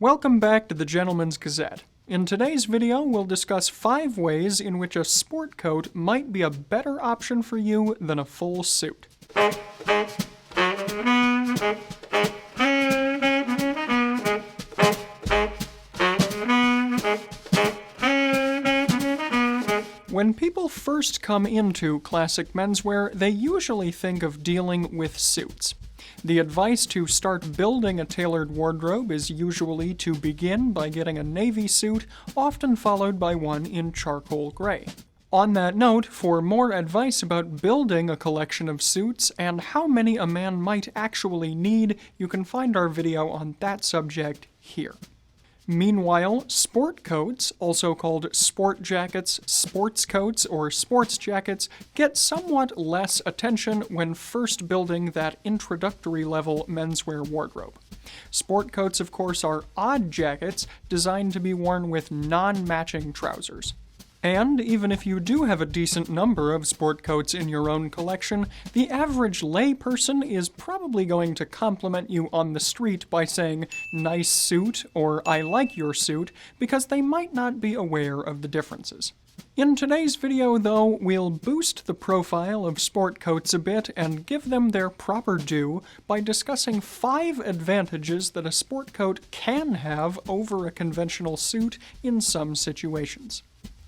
Welcome back to the Gentleman's Gazette. In today's video, we'll discuss 5 ways in which a sport coat might be a better option for you than a full suit. When people first come into classic menswear, they usually think of dealing with suits. The advice to start building a tailored wardrobe is usually to begin by getting a navy suit, often followed by one in charcoal gray. On that note, for more advice about building a collection of suits and how many a man might actually need, you can find our video on that subject here. Meanwhile, sport coats, also called sport jackets, sports coats, or sports jackets, get somewhat less attention when first building that introductory level menswear wardrobe. Sport coats, of course, are odd jackets designed to be worn with non-matching trousers. And even if you do have a decent number of sport coats in your own collection, the average layperson is probably going to compliment you on the street by saying, "nice suit," or "I like your suit," because they might not be aware of the differences. In today's video, though, we'll boost the profile of sport coats a bit and give them their proper due by discussing 5 advantages that a sport coat can have over a conventional suit in some situations.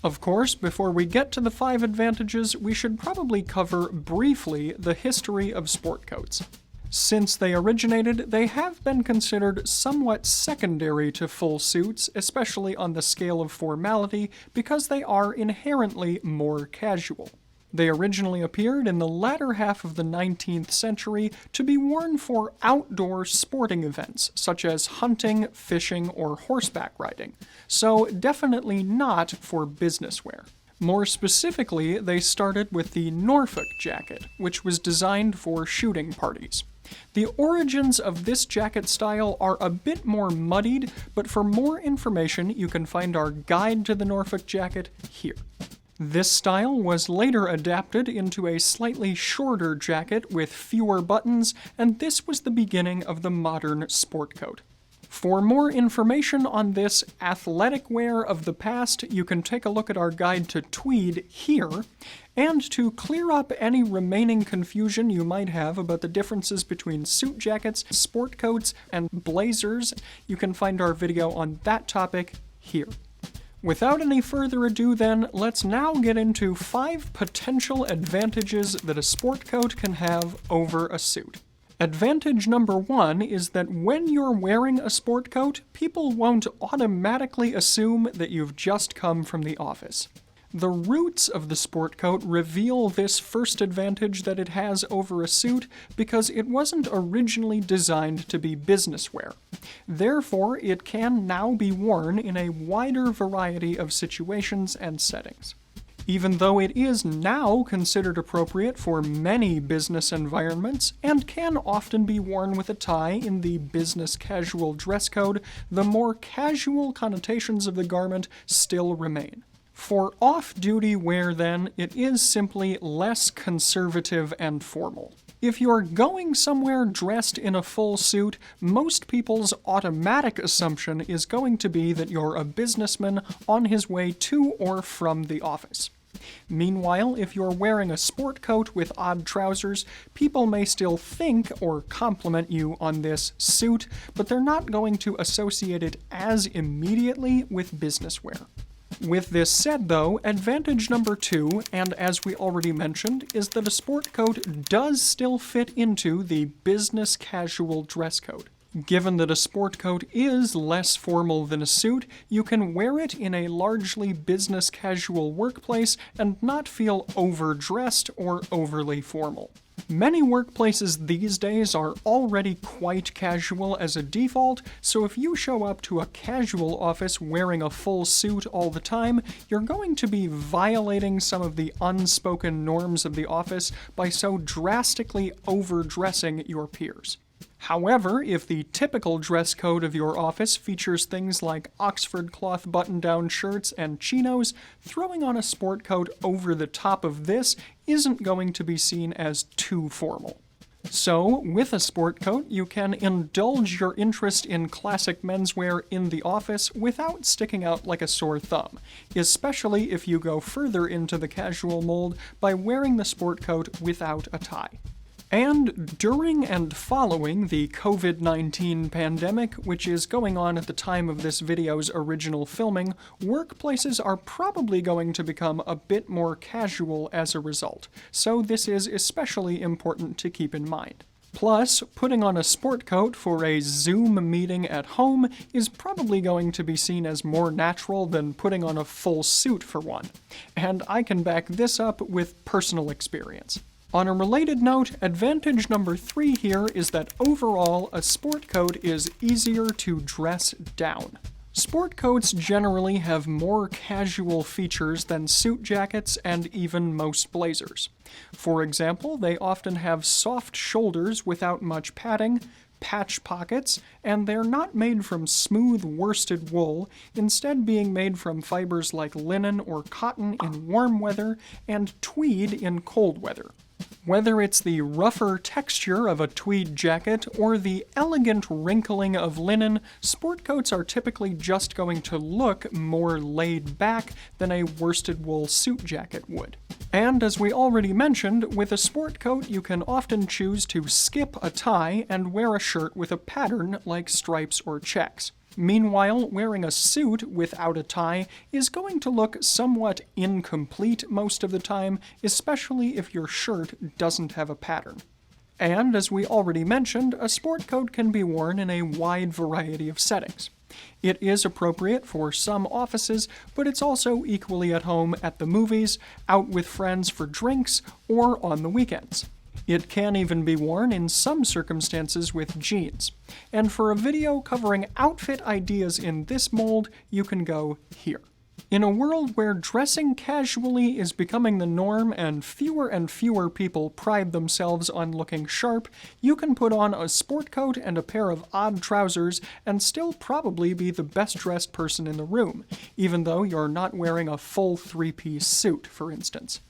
Of course, before we get to the 5 advantages, we should probably cover briefly the history of sport coats. Since they originated, they have been considered somewhat secondary to full suits, especially on the scale of formality, because they are inherently more casual. They originally appeared in the latter half of the 19th century to be worn for outdoor sporting events, such as hunting, fishing, or horseback riding, so definitely not for business wear. More specifically, they started with the Norfolk jacket, which was designed for shooting parties. The origins of this jacket style are a bit more muddied, but for more information you can find our guide to the Norfolk jacket here. This style was later adapted into a slightly shorter jacket with fewer buttons, and this was the beginning of the modern sport coat. For more information on this athletic wear of the past, you can take a look at our guide to tweed here, and to clear up any remaining confusion you might have about the differences between suit jackets, sport coats, and blazers, you can find our video on that topic here. Without any further ado then, let's now get into 5 potential advantages that a sport coat can have over a suit. Advantage number 1 is that when you're wearing a sport coat, people won't automatically assume that you've just come from the office. The roots of the sport coat reveal this first advantage that it has over a suit because it wasn't originally designed to be business wear. Therefore, it can now be worn in a wider variety of situations and settings. Even though it is now considered appropriate for many business environments and can often be worn with a tie in the business casual dress code, the more casual connotations of the garment still remain. For off-duty wear, then, it is simply less conservative and formal. If you're going somewhere dressed in a full suit, most people's automatic assumption is going to be that you're a businessman on his way to or from the office. Meanwhile, if you're wearing a sport coat with odd trousers, people may still think or compliment you on this suit, but they're not going to associate it as immediately with business wear. With this said, though, advantage number 2, and as we already mentioned, is that a sport coat does still fit into the business casual dress code. Given that a sport coat is less formal than a suit, you can wear it in a largely business casual workplace and not feel overdressed or overly formal. Many workplaces these days are already quite casual as a default, so if you show up to a casual office wearing a full suit all the time, you're going to be violating some of the unspoken norms of the office by so drastically overdressing your peers. However, if the typical dress code of your office features things like Oxford cloth button-down shirts and chinos, throwing on a sport coat over the top of this isn't going to be seen as too formal. So, with a sport coat, you can indulge your interest in classic menswear in the office without sticking out like a sore thumb, especially if you go further into the casual mold by wearing the sport coat without a tie. And during and following the COVID-19 pandemic, which is going on at the time of this video's original filming, workplaces are probably going to become a bit more casual as a result, so this is especially important to keep in mind. Plus, putting on a sport coat for a Zoom meeting at home is probably going to be seen as more natural than putting on a full suit for one, and I can back this up with personal experience. On a related note, advantage number 3 here is that overall, a sport coat is easier to dress down. Sport coats generally have more casual features than suit jackets and even most blazers. For example, they often have soft shoulders without much padding, patch pockets, and they're not made from smooth worsted wool, instead being made from fibers like linen or cotton in warm weather and tweed in cold weather. Whether it's the rougher texture of a tweed jacket or the elegant wrinkling of linen, sport coats are typically just going to look more laid back than a worsted wool suit jacket would. And as we already mentioned, with a sport coat you can often choose to skip a tie and wear a shirt with a pattern like stripes or checks. Meanwhile, wearing a suit without a tie is going to look somewhat incomplete most of the time, especially if your shirt doesn't have a pattern. And as we already mentioned, a sport coat can be worn in a wide variety of settings. It is appropriate for some offices, but it's also equally at home at the movies, out with friends for drinks, or on the weekends. It can even be worn in some circumstances with jeans. And for a video covering outfit ideas in this mold, you can go here. In a world where dressing casually is becoming the norm and fewer people pride themselves on looking sharp, you can put on a sport coat and a pair of odd trousers and still probably be the best dressed person in the room, even though you're not wearing a full 3-piece suit, for instance.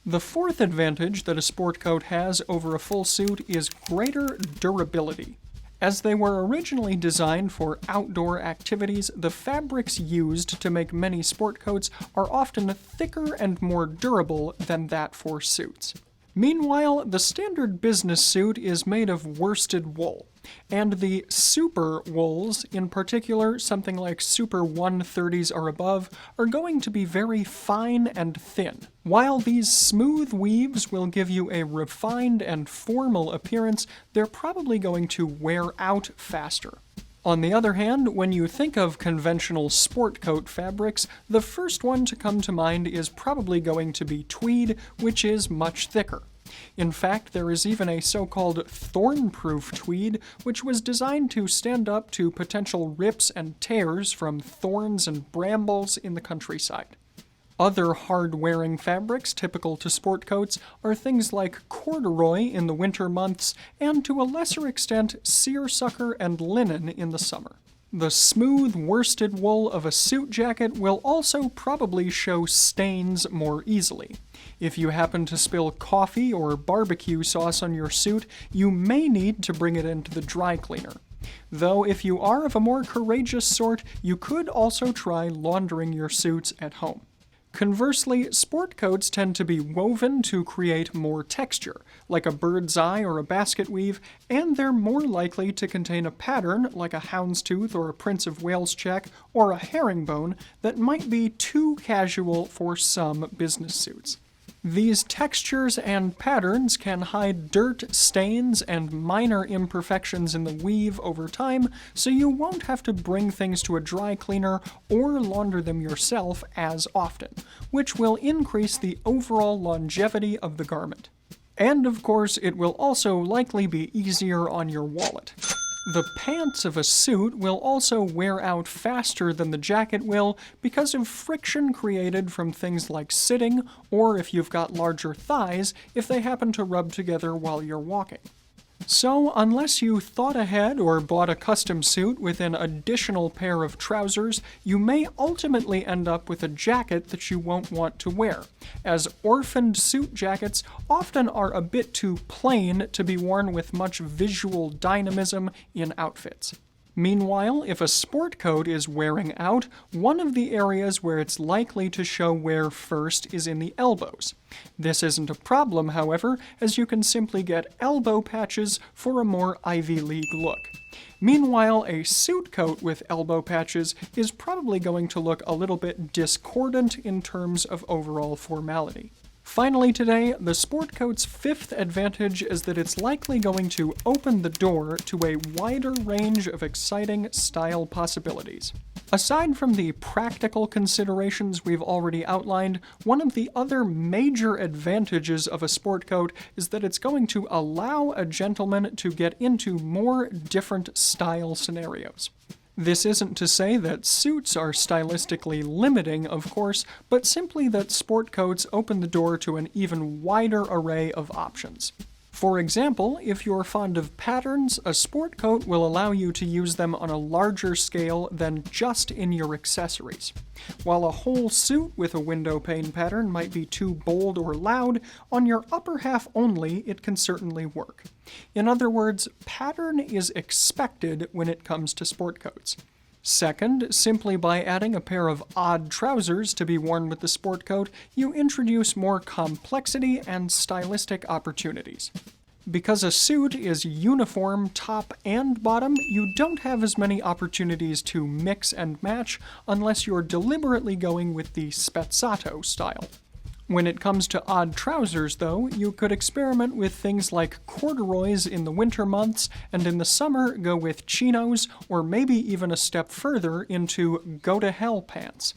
The fourth advantage that a sport coat has over a full suit is greater durability. As they were originally designed for outdoor activities, the fabrics used to make many sport coats are often thicker and more durable than that for suits. Meanwhile, the standard business suit is made of worsted wool, and the super wools, in particular something like Super 130s or above, are going to be very fine and thin. While these smooth weaves will give you a refined and formal appearance, they're probably going to wear out faster. On the other hand, when you think of conventional sport coat fabrics, the first one to come to mind is probably going to be tweed, which is much thicker. In fact, there is even a so-called thorn-proof tweed, which was designed to stand up to potential rips and tears from thorns and brambles in the countryside. Other hard-wearing fabrics typical to sport coats are things like corduroy in the winter months, and to a lesser extent, seersucker and linen in the summer. The smooth worsted wool of a suit jacket will also probably show stains more easily. If you happen to spill coffee or barbecue sauce on your suit, you may need to bring it into the dry cleaner. Though if you are of a more courageous sort, you could also try laundering your suits at home. Conversely, sport coats tend to be woven to create more texture, like a bird's eye or a basket weave, and they're more likely to contain a pattern, like a houndstooth or a Prince of Wales check, or a herringbone, that might be too casual for some business suits. These textures and patterns can hide dirt, stains, and minor imperfections in the weave over time, so you won't have to bring things to a dry cleaner or launder them yourself as often, which will increase the overall longevity of the garment. And of course, it will also likely be easier on your wallet. The pants of a suit will also wear out faster than the jacket will because of friction created from things like sitting, or if you've got larger thighs, if they happen to rub together while you're walking. So, unless you thought ahead or bought a custom suit with an additional pair of trousers, you may ultimately end up with a jacket that you won't want to wear, as orphaned suit jackets often are a bit too plain to be worn with much visual dynamism in outfits. Meanwhile, if a sport coat is wearing out, one of the areas where it's likely to show wear first is in the elbows. This isn't a problem, however, as you can simply get elbow patches for a more Ivy League look. Meanwhile, a suit coat with elbow patches is probably going to look a little bit discordant in terms of overall formality. Finally today, the Sportcoat's fifth advantage is that it's likely going to open the door to a wider range of exciting style possibilities. Aside from the practical considerations we've already outlined, one of the other major advantages of a sport coat is that it's going to allow a gentleman to get into more different style scenarios. This isn't to say that suits are stylistically limiting, of course, but simply that sport coats open the door to an even wider array of options. For example, if you're fond of patterns, a sport coat will allow you to use them on a larger scale than just in your accessories. While a whole suit with a window pane pattern might be too bold or loud, on your upper half only it can certainly work. In other words, pattern is expected when it comes to sport coats. Second, simply by adding a pair of odd trousers to be worn with the sport coat, you introduce more complexity and stylistic opportunities. Because a suit is uniform top and bottom, you don't have as many opportunities to mix and match unless you're deliberately going with the spezzato style. When it comes to odd trousers, though, you could experiment with things like corduroys in the winter months, and in the summer go with chinos, or maybe even a step further into go-to-hell pants.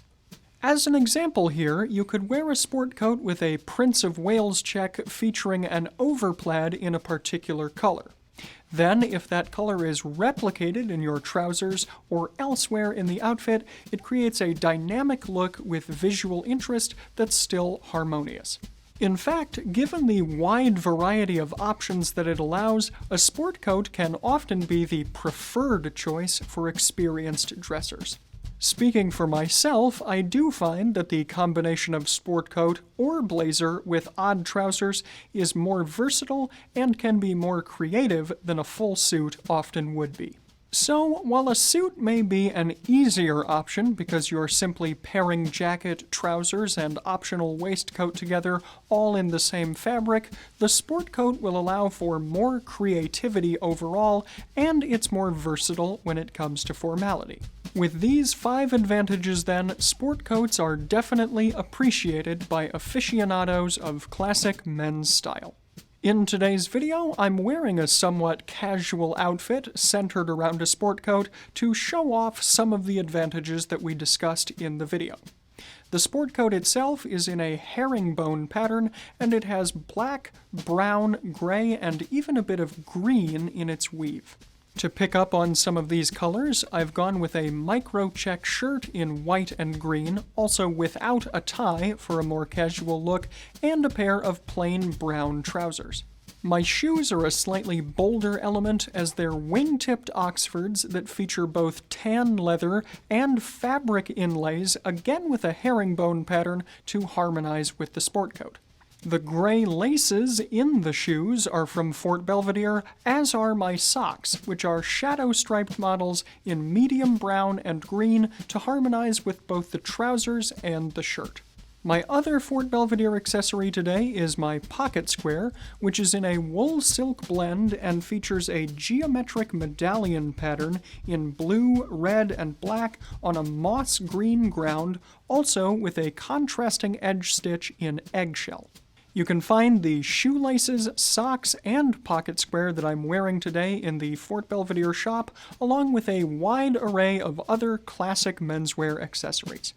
As an example here, you could wear a sport coat with a Prince of Wales check featuring an overplaid in a particular color. Then, if that color is replicated in your trousers or elsewhere in the outfit, it creates a dynamic look with visual interest that's still harmonious. In fact, given the wide variety of options that it allows, a sport coat can often be the preferred choice for experienced dressers. Speaking for myself, I do find that the combination of sport coat or blazer with odd trousers is more versatile and can be more creative than a full suit often would be. So, while a suit may be an easier option because you're simply pairing jacket, trousers, and optional waistcoat together all in the same fabric, the sport coat will allow for more creativity overall, and it's more versatile when it comes to formality. With these 5 advantages then, sport coats are definitely appreciated by aficionados of classic men's style. In today's video, I'm wearing a somewhat casual outfit centered around a sport coat to show off some of the advantages that we discussed in the video. The sport coat itself is in a herringbone pattern, and it has black, brown, gray, and even a bit of green in its weave. To pick up on some of these colors, I've gone with a micro-check shirt in white and green, also without a tie for a more casual look, and a pair of plain brown trousers. My shoes are a slightly bolder element as they're wing-tipped Oxfords that feature both tan leather and fabric inlays, again with a herringbone pattern to harmonize with the sport coat. The gray laces in the shoes are from Fort Belvedere, as are my socks, which are shadow-striped models in medium brown and green to harmonize with both the trousers and the shirt. My other Fort Belvedere accessory today is my pocket square, which is in a wool-silk blend and features a geometric medallion pattern in blue, red, and black on a moss green ground, also with a contrasting edge stitch in eggshell. You can find the shoelaces, socks, and pocket square that I'm wearing today in the Fort Belvedere shop, along with a wide array of other classic menswear accessories.